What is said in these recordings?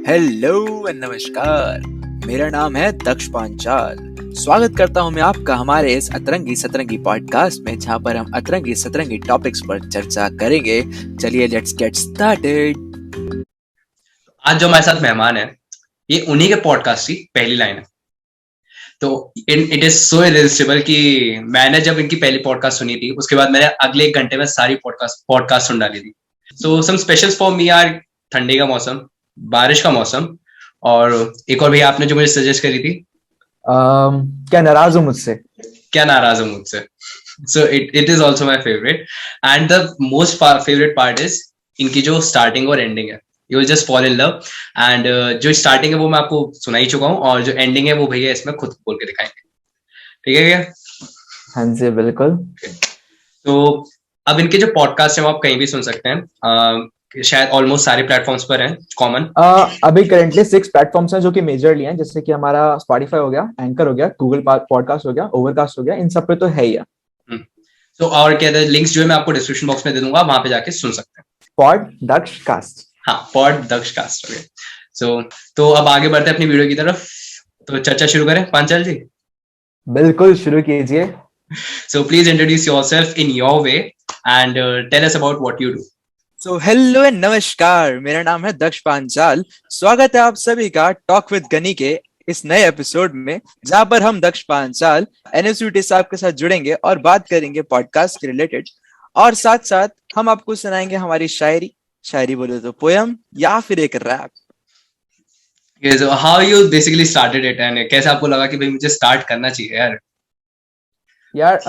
Hello नमस्कार। मेरा नाम है दक्ष पांचाल। स्वागत करता हूं मैं आपका हमारे इस अतरंगी सतरंगी पॉडकास्ट में, जहां पर हम अतरंगी सतरंगी टॉपिक्स पर चर्चा करेंगे। चलिए लेट्स गेट स्टार्टेड। आज जो हमारे साथ मेहमान है, ये उन्हीं के पॉडकास्ट की पहली लाइन है। तो इट इज सो इरिसिस्टिबल कि मैंने जब इनकी पहली पॉडकास्ट सुनी थी, उसके बाद मैंने अगले 1 घंटे में सारी पॉडकास्ट सुन डाली थी। सो सम स्पेशल्स फॉर मी आर ठंडी का मौसम, बारिश का मौसम, और एक और भैया आपने जो मुझे सजेस्ट करी थी, क्या नाराज हो मुझसे? क्या नाराज हो मुझसे। So it is also my favourite, and the most favourite part is इनकी जो स्टार्टिंग और एंडिंग है। You will just fall in love. And जो स्टार्टिंग है वो मैं आपको सुना ही चुका हूँ, और जो एंडिंग है वो भैया इसमें खुद बोल के दिखाएंगे। ठीक है भैया? हाँ जी, बिल्कुल। तो अब इनके जो पॉडकास्ट है वो आप कहीं भी सुन सकते हैं। शायद ऑलमोस्ट सारे प्लेटफॉर्म्स पर हैं कॉमन। अभी करेंटली 6 प्लेटफॉर्म्स हैं जो कि मेजरली हैं, जैसे कि हमारा स्पॉटिफाई हो गया, एंकर हो गया, गूगल पॉडकास्ट हो गया, ओवरकास्ट हो गया, इन सब पे तो है ही है। तो और क्या लिंक्स जो है मैं आपको डिस्क्रिप्शन बॉक्स में दे दूंगा, वहां पे जाके सुन सकते हैं। पॉड दक्ष कास्ट। हाँ, पॉड दक्ष कास्ट। ओके, सो तो अब आगे बढ़ते हैं अपनी वीडियो की तरफ। तो चर्चा शुरू करें पांचाल जी? बिल्कुल, शुरू कीजिए। So please introduce yourself in your way and tell us about what you do. So hello and नमस्कार। मेरा नाम है दक्ष पांचाल। स्वागत है आप सभी का टॉक विद गनी के इस नए एपिसोड में, जहां पर हम दक्ष पांचाल एनएसयूटी साहब के साथ जुड़ेंगे और बात करेंगे पॉडकास्ट के रिलेटेड, और साथ साथ हम आपको सुनाएंगे हमारी शायरी बोले तो पोयम या फिर एक rap. Okay, so how you basically started it and कैसे आपको लगा कि भाई मुझे स्टार्ट करना चाहिए यार? यार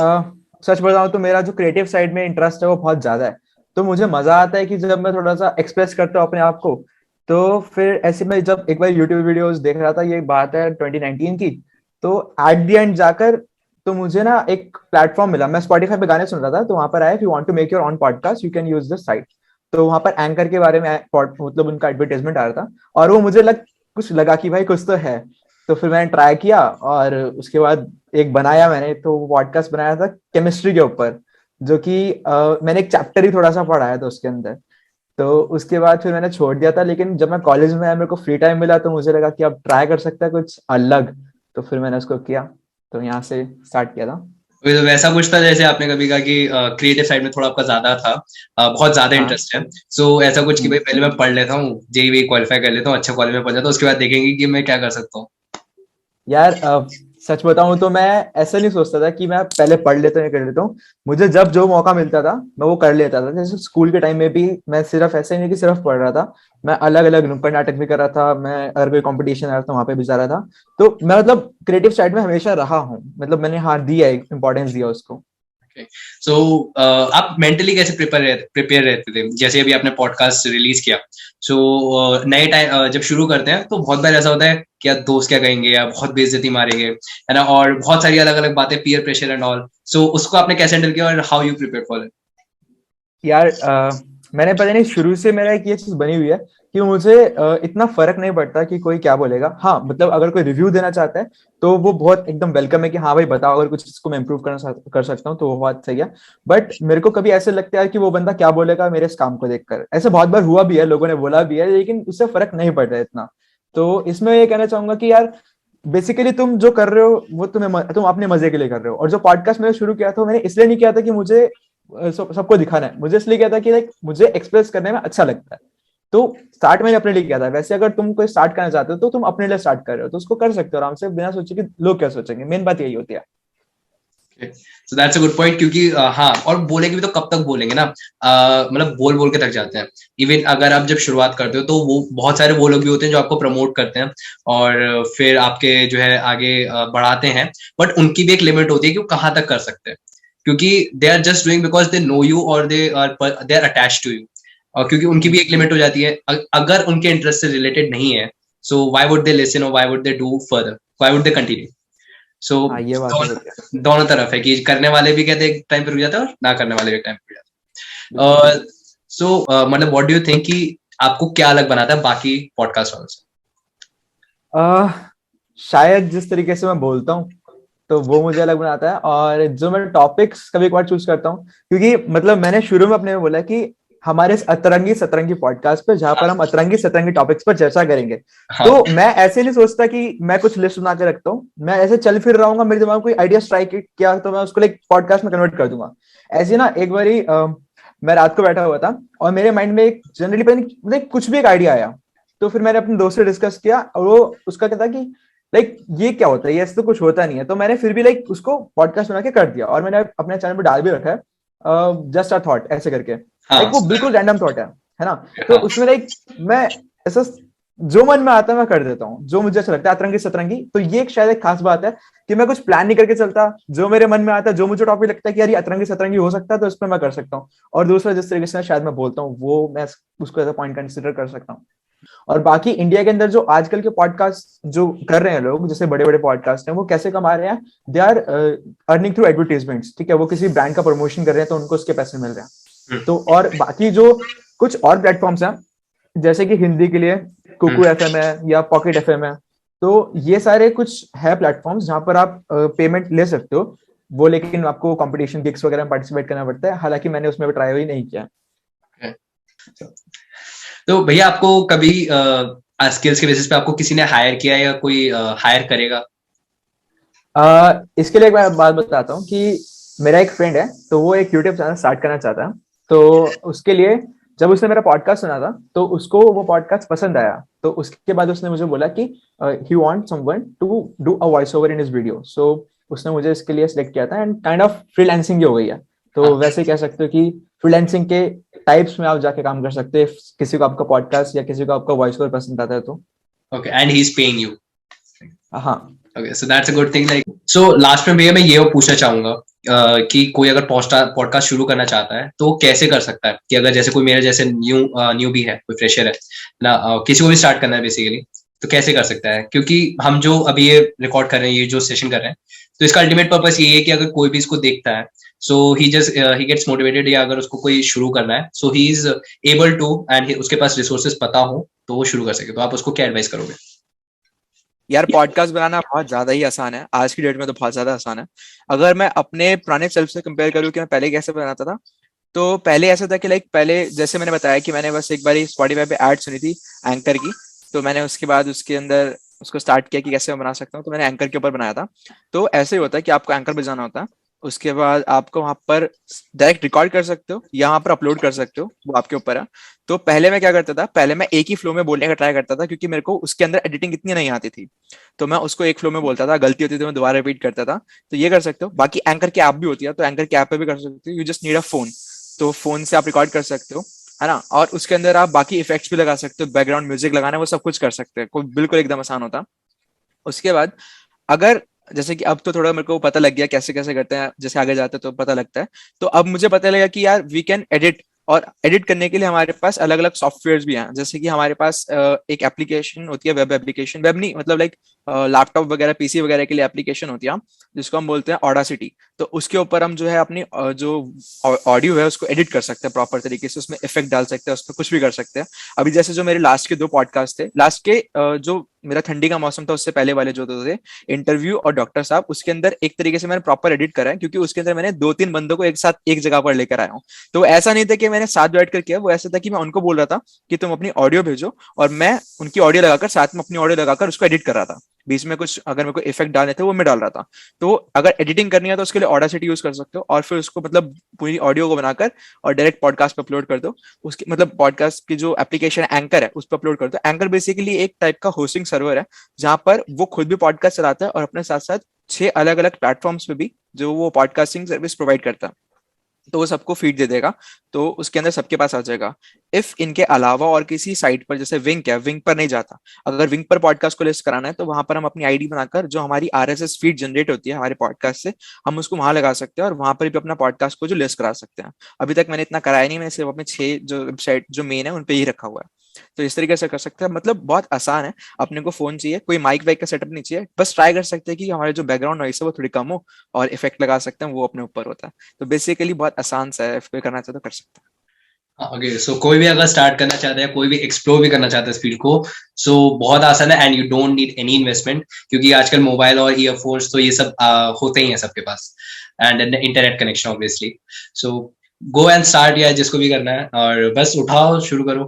सच बताऊं तो मेरा जो क्रिएटिव साइड में इंटरेस्ट है वो बहुत ज्यादा है। तो मुझे मजा आता है कि जब मैं थोड़ा सा एक्सप्रेस करता हूँ अपने आप को, तो फिर ऐसे में जब एक बार यूट्यूब वीडियोस देख रहा था, ये बात है 2019 की, तो एट द एंड जाकर तो मुझे ना एक प्लेटफॉर्म मिला। मैं स्पॉटिफाई पे गाने सुन रहा था, तो वहां पर आया, if you want to make your own podcast you can use this site. तो वहां पर एंकर के बारे में मतलब उनका एडवर्टाइजमेंट आ रहा था, और वो मुझे कुछ लगा कि भाई कुछ तो है। तो फिर मैंने ट्राई किया, और उसके बाद एक बनाया मैंने, तो पॉडकास्ट बनाया था केमिस्ट्री के ऊपर, जो कि मैंने एक चैप्टर ही थोड़ा सा पढ़ाया था उसके अंदर। तो उसके बाद फिर मैंने छोड़ दिया था, लेकिन जब मैं कॉलेज में आया, मेरे को फ्री टाइम मिला, तो मुझे लगा कि अब ट्राई कर सकता है कुछ अलग। तो फिर मैंने उसको किया, तो यहाँ से स्टार्ट किया था। वैसा कुछ था जैसे आपने कभी कहा कि क्रिएटिव साइड में थोड़ा आपका ज्यादा था, बहुत ज्यादा हाँ। इंटरेस्ट है। सो ऐसा कुछ कि भाई पहले मैं पढ़ लेता हूँ, जेईई क्वालिफाई कर लेता हूँ, अच्छा कॉलेज में पढ़ जाता हूँ, उसके बाद देखेंगे कि मैं क्या कर सकता हूँ। यार सच बताऊं तो मैं ऐसा नहीं सोचता था कि मैं पहले पढ़ लेता हूँ या कर लेता हूँ। मुझे जब जो मौका मिलता था मैं वो कर लेता था। जैसे स्कूल के टाइम में भी मैं सिर्फ ऐसे ही नहीं कि सिर्फ पढ़ रहा था, मैं अलग अलग नुक्कड़ नाटक भी कर रहा था। मैं अगर कोई कंपटीशन आ रहा था वहां पे भी जा रहा था। तो मैं मतलब क्रिएटिव साइड में हमेशा रहा हूँ, मतलब मैंने हाँ दिया, इंपॉर्टेंस दिया उसको। सो आप मेंटली कैसे प्रिपेयर रहते थे? जैसे अभी आपने पॉडकास्ट रिलीज किया, सो नए टाइम जब शुरू करते हैं तो बहुत बार ऐसा होता है कि यार दोस्त क्या कहेंगे, या बहुत बेइज्जती मारेंगे, है ना, और बहुत सारी अलग अलग बातें, पीयर प्रेशर एंड ऑल। सो उसको आपने कैसे हैंडल किया और how you prepare for it? यार मैंने पता नहीं, शुरू से मेरा एक ये चीज बनी हुई है कि मुझे इतना फर्क नहीं पड़ता कि कोई क्या बोलेगा। हाँ, मतलब अगर कोई रिव्यू देना चाहता है तो वो बहुत एकदम वेलकम है कि हाँ भाई बताओ, अगर कुछ इसको मैं इम्प्रूव कर सकता हूँ तो वो बात सही है। बट मेरे को कभी ऐसे लगता है कि वो बंदा क्या बोलेगा मेरे इस काम को देखकर। ऐसे बहुत बार हुआ भी है, लोगों ने बोला भी है, लेकिन उससे फर्क नहीं पड़ रहा है इतना। तो इसमें ये कहना चाहूंगा कि यार बेसिकली तुम जो कर रहे हो वो तुम अपने मजे के लिए कर रहे हो। और जो पॉडकास्ट मैंने शुरू किया था, मैंने इसलिए नहीं किया था कि मुझे सबको दिखाना है, मुझे इसलिए किया था कि लाइक मुझे एक्सप्रेस करने में अच्छा लगता है। तो स्टार्ट मैंने अपने लिए किया था। वैसे अगर तुम कोई स्टार्ट करना चाहते हो तो तुम अपने लिए स्टार्ट कर रहे हो, तो उसको कर सकते हो आराम से, बिना सोचे कि लोग क्या सोचेंगे। मेन बात यही होती है। सो दैट्स अ गुड पॉइंट, क्योंकि हाँ, और बोलेंगे भी तो कब तक बोलेंगे ना, मतलब बोल बोल के थक जाते हैं। इवन अगर आप जब शुरुआत करते हो तो वो बहुत सारे वो लोग भी होते हैं जो आपको प्रमोट करते हैं और फिर आपके जो है आगे बढ़ाते हैं, बट उनकी भी एक लिमिट होती है कि वो कहाँ तक कर सकते हैं, क्योंकि they are just doing because they know you और they are attached to you. और क्योंकि उनकी भी एक लिमिट हो जाती है, अगर उनके इंटरेस्ट से रिलेटेड नहीं है, so why would they listen और why would they do further, why would they continue. So हाँ, ये बात तो होती है। दोनों तरफ है कि करने वाले भी कहते हैं टाइम पे रुक जाते हैं और ना करने वाले भी टाइम पे रुक बिल्कुल। जाते हैं। सो मतलब व्हाट डू यू थिंक कि आपको क्या अलग बनाता है बाकी पॉडकास्ट वालों से? शायद जिस तरीके से मैं बोलता हूँ तो वो मुझे अलग बनाता है, और जो मैं टॉपिक्स कभी कभार चूज करता हूँ, क्योंकि मतलब मैंने शुरू में अपने में बोला कि हमारे इस अतरंगी सतरंगी पॉडकास्ट पे, जहां पर हम अतरंगी सतरंगी टॉपिक्स पर चर्चा करेंगे। हाँ तो मैं ऐसे नहीं सोचता कि मैं कुछ लिस्ट बना के रखता हूँ, मैं ऐसे चल फिर रहा हूँ, मेरे दिमाग में कोई आइडिया स्ट्राइक किया तो मैं उसको लाइक पॉडकास्ट में कन्वर्ट कर दूंगा। ऐसे ना एक बारी मैं रात को बैठा हुआ था और मेरे माइंड में एक जनरली पता नहीं मतलब कुछ भी एक आइडिया आया। तो फिर मैंने अपने दोस्त से डिस्कस किया और वो उसका कहता कि लाइक ये क्या होता है, ये ऐसे तो कुछ होता नहीं है। तो मैंने फिर भी लाइक उसको पॉडकास्ट बना के कर दिया और मैंने अपने चैनल पर डाल भी रखा है, जस्ट अ थॉट ऐसे करके। हाँ लाइक वो बिल्कुल रैंडम थॉट है ना। तो हाँ उसमें लाइक मैं ऐसा जो मन में आता है मैं कर देता हूँ, जो मुझे अच्छा लगता है, अतरंगी सतरंगी। तो ये एक शायद एक खास बात है कि मैं कुछ प्लान नहीं करके चलता, जो मेरे मन में आता है, जो मुझे टॉपिक लगता है कि यार ये अतरंगी सतरंगी हो सकता है, तो इस पर मैं कर सकता हूँ। और दूसरा जिस तरीके से शायद मैं बोलता हूँ वो मैं उसको एज अ पॉइंट कंसिडर कर सकता हूँ। और बाकी इंडिया के अंदर जो आजकल के पॉडकास्ट जो कर रहे हैं लोग, जैसे बड़े बड़े पॉडकास्ट हैं, वो कैसे कमा रहे हैं? They are earning through advertisements. ठीक है, वो किसी ब्रांड का प्रमोशन कर रहे हैं तो उनको उसके पैसे मिल रहे हैं। तो और बाकी जो कुछ और प्लेटफॉर्म्स हैं, जैसे कि हिंदी के लिए कुकू एफएम है या पॉकेट एफएम है, तो ये सारे कुछ है प्लेटफॉर्म्स जहां पर आप पेमेंट ले सकते हो। वो लेकिन आपको कंपटीशन गिग्स वगैरह में पार्टिसिपेट करना पड़ता है, हालांकि मैंने उसमें भी ट्राई ही नहीं किया। तो भैया आपको कभी स्किल्स के बेसिस पे आपको किसी ने हायर किया या कोई हायर करेगा? इसके लिए एक बात बताता हूँ कि मेरा एक फ्रेंड है, तो वो एक यूट्यूब चैनल स्टार्ट करना चाहता है। तो उसके लिए जब उसने मेरा पॉडकास्ट सुना था तो उसको वो पॉडकास्ट पसंद आया। तो उसके बाद उसने मुझे बोला कि he want someone to do a voice over in his video. So उसने मुझे इसके लिए सिलेक्ट किया था, एंड काइंड ऑफ फ्रीलांसिंग हो गई है। तो वैसे कह सकते हो कि फ्रीलांसिंग के टाइप्स में आप जाके काम कर सकते हैं, किसी को आपका पॉडकास्ट या किसी को आपका वॉइस ओवर पसंद आता है तो। Okay, and he is paying you. हाँ। Okay, so that's a good thing. Like so last में भैया मैं ये पूछना चाहूंगा कि कोई अगर पॉडकास्ट शुरू करना चाहता है तो वो कैसे कर सकता है? कि अगर जैसे कोई मेरे जैसे न्यू भी है, कोई फ्रेशर है ना, किसी को भी स्टार्ट करना है बेसिकली, तो कैसे कर सकता है? क्योंकि हम जो अभी ये रिकॉर्ड कर रहे हैं, ये जो सेशन कर रहे हैं, तो इसका अल्टीमेट पर्पस ये है कि अगर कोई भी इसको देखता है, सो ही गेट्स मोटिवेटेड, या अगर उसको कोई शुरू करना है, so he is able to, and उसके पास रिसोर्सेज पता हो तो वो शुरू कर सके। तो आप उसको क्या एडवाइस करोगे? यार पॉडकास्ट बनाना बहुत ज्यादा ही आसान है, आज की डेट में तो बहुत ज्यादा आसान है। अगर मैं अपने पुराने सेल्फ से कंपेयर करूँ कि मैं पहले कैसे बनाता था, तो पहले ऐसा था कि लाइक पहले जैसे मैंने बताया कि मैंने बस एक बार स्पॉटिफाई पे ऐड सुनी थी एंकर की। तो मैंने उसके बाद उसके अंदर उसको स्टार्ट किया कि कैसे मैं बना सकता हूँ, तो मैंने एंकर के ऊपर बनाया था। तो ऐसे ही होता है कि आपको एंकर पे जाना होता है, उसके बाद आपको वहां पर डायरेक्ट रिकॉर्ड कर सकते हो या वहां पर अपलोड कर सकते हो, वो आपके ऊपर है। तो पहले मैं क्या करता था, पहले मैं एक ही फ्लो में बोलने का ट्राई करता था, क्योंकि मेरे को उसके अंदर एडिटिंग इतनी नहीं आती थी। तो मैं उसको एक फ्लो में बोलता था, गलती होती थी तो मैं दोबारा रिपीट करता था। तो ये कर सकते हो। बाकी एंकर की ऐप भी होती है, तो एंकर की ऐप पे भी कर सकते हो। You just need a phone, तो फोन से आप रिकॉर्ड कर सकते हो, है ना। और उसके अंदर आप बाकी इफेक्ट्स भी लगा सकते हो, बैकग्राउंड म्यूजिक लगाना है वो सब कुछ कर सकते हैं, कोई बिल्कुल एकदम आसान होता। उसके बाद अगर जैसे कि अब तो थोड़ा मेरे को पता लग गया कैसे कैसे करते हैं, जैसे आगे जाते हैं तो पता लगता है। तो अब मुझे पता लगा कि यार वी कैन एडिट, और एडिट करने के लिए हमारे पास अलग अलग सॉफ्टवेयर भी हैं। जैसे कि हमारे पास एक एप्लीकेशन होती है, वेब एप्लीकेशन, वेब नहीं मतलब लाइक लैपटॉप वगैरह पीसी वगैरह के लिए एप्लीकेशन होती है, जिसको हम बोलते हैं ऑडासिटी। तो उसके ऊपर हम जो है अपनी जो ऑडियो है उसको एडिट कर सकते हैं प्रॉपर तरीके से, उसमें इफेक्ट डाल सकते हैं, उसमें कुछ भी कर सकते हैं। अभी जैसे जो मेरे लास्ट के 2 पॉडकास्ट थे, लास्ट के जो मेरा ठंडी का मौसम था उससे पहले वाले जो थे इंटरव्यू और डॉक्टर साहब, उसके अंदर एक तरीके से मैंने प्रॉपर एडिट करा है, क्योंकि उसके अंदर मैंने 2-3 बंदों को एक साथ एक जगह पर लेकर आया हूँ। तो ऐसा नहीं था कि मैंने साथ बैठ कर किया, वो ऐसा था कि मैं उनको बोल रहा था कि तुम अपनी ऑडियो भेजो, और मैं उनकी ऑडियो लगाकर साथ में अपनी ऑडियो लगाकर उसको एडिट कर रहा था। बीच में कुछ अगर मेरे को इफेक्ट डालने थे वो मैं डाल रहा था। तो अगर एडिटिंग करनी है तो उसके लिए ऑडासिटी यूज कर सकते हो, और फिर उसको मतलब पूरी ऑडियो को बनाकर और डायरेक्ट पॉडकास्ट पे अपलोड कर दो। उसकी मतलब पॉडकास्ट की जो एप्लीकेशन एंकर है उस पर अपलोड कर दो। एंकर बेसिकली एक टाइप का होस्टिंग सर्वर है, जहां पर वो खुद भी पॉडकास्ट चलाता है और अपने साथ साथ 6 अलग अलग प्लेटफॉर्म्स पे भी जो वो पॉडकास्टिंग सर्विस प्रोवाइड करता है, तो वो सबको फीड दे देगा। तो उसके अंदर सबके पास आ जाएगा। इफ इनके अलावा और किसी साइट पर, जैसे विंक है, विंक पर नहीं जाता, अगर विंक पर पॉडकास्ट को लिस्ट कराना है तो वहां पर हम अपनी आईडी बनाकर जो हमारी आरएसएस फीड जनरेट होती है हमारे पॉडकास्ट से, हम उसको वहां लगा सकते हैं और वहां पर भी अपना पॉडकास्ट को जो लिस्ट करा सकते हैं। अभी तक मैंने इतना कराया नहीं, मैं सिर्फ अपने 6 जो वेबसाइट जो मेन है उन पे ही रखा हुआ है। तो इस तरीके से कर सकते हैं, मतलब बहुत आसान है। अपने को फोन चाहिए, कोई माइक वाइक का सेटअप नहीं चाहिए, बस ट्राई कर सकते हैं कि हमारे जो बैकग्राउंड नॉइस है वो थोड़ी कम हो, और इफेक्ट लगा सकते हैं, वो अपने ऊपर होता है। तो बेसिकली बहुत आसान सा है, कोई करना चाहे तो कर सकता है। ओके, सो कोई भी अगर स्टार्ट करना चाहता है, कोई भी एक्सप्लोर भी करना चाहता है इस फील्ड को, सो बहुत आसान है, and you don't need any investment, क्योंकि आजकल मोबाइल और ईयरफोन्स तो ये सब होते ही हैं सबके पास, and internet connection obviously. So go and start, या जिसको भी करना है, और बस उठाओ, शुरू करो।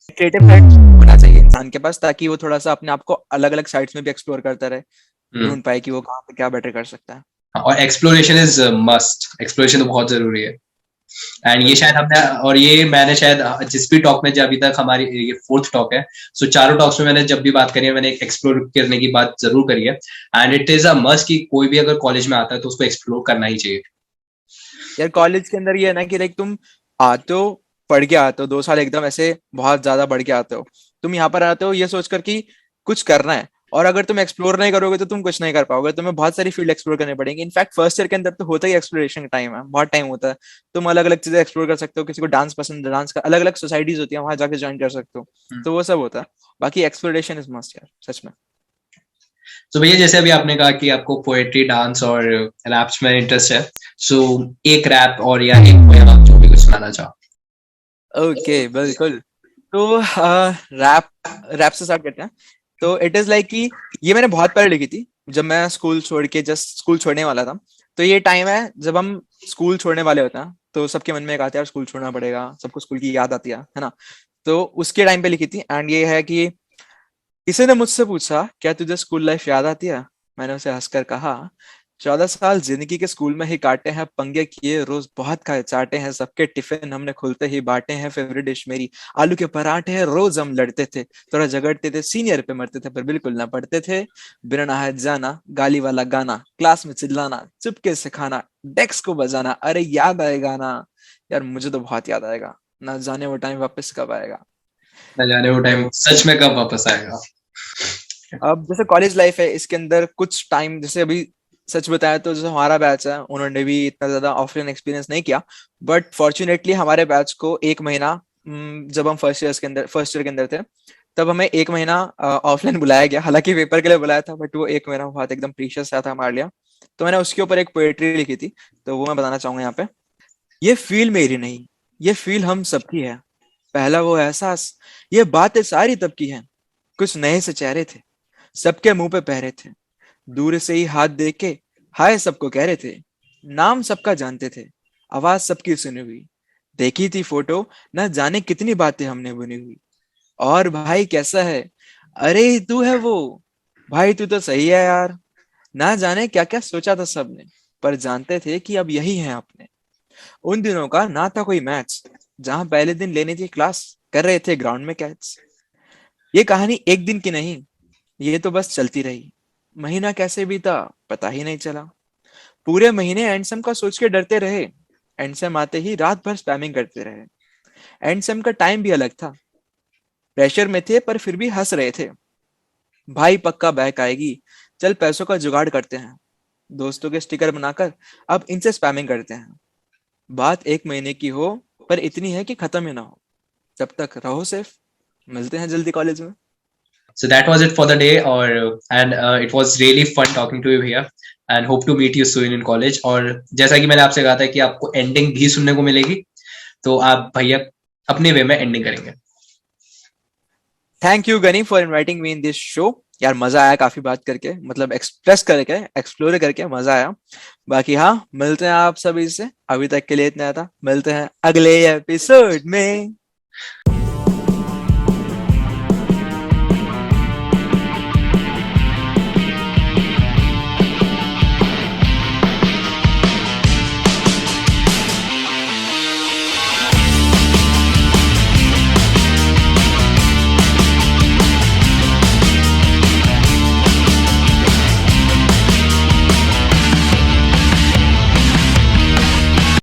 क्रिएटिव साइड होना चाहिए इंसान के पास, ताकि वो थोड़ा सा अपने आप को अलग अलग साइड्स में भी एक्सप्लोर करता रहे, हम्म। ढूंढ पाए कि वो कहाँ पे क्या बेटर कर सकता है। और एक्सप्लोरेशन इज मस्ट, एक्सप्लोरेशन तो बहुत जरूरी है। एंड ये शायद बिल्कुल। हमने, और ये मैंने शायद जिस भी टॉक में, जब अभी तक हमारी ये 4th टॉक है, सो चारों टॉक्स में मैंने जब भी बात करी है, मैंने एक्सप्लोर करने की बात जरूर करी है। And it is a must कि कोई भी अगर कॉलेज में आता है तो उसको एक्सप्लोर करना ही चाहिए। यार कॉलेज के अंदर ये है ना कि लाइक तुम आते हो, पढ़ के आते हो, 2 साल एकदम ऐसे बहुत ज्यादा बढ़ के आते हो। तुम यहाँ पर आते हो ये सोचकर कि कुछ करना है, और अगर तुम एक्सप्लोर नहीं करोगे तो तुम कुछ नहीं कर पाओगे। तुम्हें बहुत सारी फील्ड एक्सप्लोर करनी पड़ेगी। इनफैक्ट फर्स्ट ईयर के अंदर तो होता ही एक्सप्लोरेशन का टाइम है, बहुत टाइम होता है। तुम अलग अलग चीजें एक्सप्लोर कर सकते हो, किसी को डांस पसंद है, डांस का अलग अलग सोसाइटीज होती है, वहां जाके ज्वाइन कर सकते हो। तो वो सब होता है। बाकी एक्सप्लोरेशन इज मस्ट यार, सच में। तो भैया जैसे अभी आपने कहा कि आपको पोएट्री, डांस और रैप्स में इंटरेस्ट है, सो एक रैप और या एक पोएम आप जो भी कुछ सुनाना चाहो। ओके बिल्कुल। तो रैप रैप से स्टार्ट करते हैं। तो इट इज लाइक कि ये मैंने बहुत पहले लिखी थी, जब मैं स्कूल छोड़ के जस्ट स्कूल छोड़ने वाला था। तो ये टाइम है जब हम स्कूल छोड़ने वाले होते हैं, तो सबके मन में एक आता है यार स्कूल छोड़ना पड़ेगा, सबको स्कूल की याद आती है ना। तो उसके टाइम पे लिखी थी। एंड ये है कि किसी ने मुझसे पूछा क्या तुझे स्कूल लाइफ याद आती है। मैंने उसे हंसकर कहा 14 साल जिंदगी के स्कूल में ही काटे हैं, पंगे किए रोज बहुत खाए चाटे हैं, सबके टिफिन हमने खुलते ही बांटे हैं, फेवरेट डिश मेरी आलू के पराठे हैं, रोज हम लड़ते थे, थोड़ा झगड़ते थे, सीनियर पे मरते थे पर बिल्कुल ना पढ़ते थे, बिना नहाए जाना, गाली वाला गाना, क्लास में चिल्लाना, चुपके से खाना, डेस्क को बजाना, अरे याद आएगा ना। यार मुझे तो बहुत याद आएगा, ना जाने वो टाइम वापस कब आएगा। न जाने वो टाइम तो सच में कब वापस आएगा। अब जैसे कॉलेज लाइफ है, इसके अंदर कुछ टाइम, जैसे अभी सच बताया तो जो हमारा बैच है उन्होंने भी इतना ज्यादा ऑफलाइन एक्सपीरियंस नहीं किया। बट फॉर्चुनेटली हमारे बैच को एक महीना, जब हम फर्स्ट ईयर के अंदर थे, तब हमें एक महीना ऑफलाइन बुलाया गया। हालांकि पेपर के लिए बुलाया था, बट वो एक महीना बहुत एकदम प्रीशियस था हमारे लिए। तो मैंने उसके ऊपर एक पोएट्री लिखी थी, तो वो मैं बताना चाहूंगा यहाँ पे। ये फील मेरी नहीं, ये फील हम सबकी है, पहला वो एहसास, ये बातें सारी तब की हैं, कुछ नए से चेहरे थे, सबके मुंह पे पहरे थे, दूर से ही हाथ देख के हाय सबको कह रहे थे, नाम सबका जानते थे, आवाज सबकी सुनी हुई, देखी थी फोटो, न जाने कितनी बातें हमने बुनी हुई। और भाई कैसा है, अरे तू है वो, भाई तू तो सही है यार, ना जाने क्या क्या सोचा था सबने, पर जानते थे कि अब यही है अपने। उन दिनों का ना था कोई मैच, जहां पहले दिन लेनी थी क्लास, कर रहे थे ग्राउंड में कैच। ये कहानी एक दिन की नहीं, ये तो बस चलती रही, महीना कैसे बीता पता ही नहीं चला, पूरे महीने एंडसम का सोच के डरते रहे, एंडसम आते ही रात भर स्पैमिंग करते रहे। एंडसम का टाइम भी अलग था, प्रेशर में थे पर फिर भी हंस रहे थे, भाई पक्का बैक आएगी, चल पैसों का जुगाड़ करते हैं, दोस्तों के स्टिकर बनाकर अब इनसे स्पैमिंग करते हैं। बात एक महीने की हो पर इतनी है कि खत्म ही ना हो, तब तक रहो सेफ, मिलते हैं जल्दी कॉलेज में। So that was it for the day, or and it was really fun talking to you here, and hope to meet you soon in college. और जैसा कि मैंने आपसे कहा था कि आपको एंडिंग भी सुनने को मिलेगी, तो आप भैया अपने वे में एंडिंग करेंगे। Thank you Gani for inviting me in this show. यार मजा आया काफी बात करके, मतलब एक्सप्रेस करके, एक्सप्लोर करके मजा आया। बाकी हाँ, मिलते हैं आप सभी से, अभी तक के लिए इतना था, मिलते हैं अगले एपिसोड में।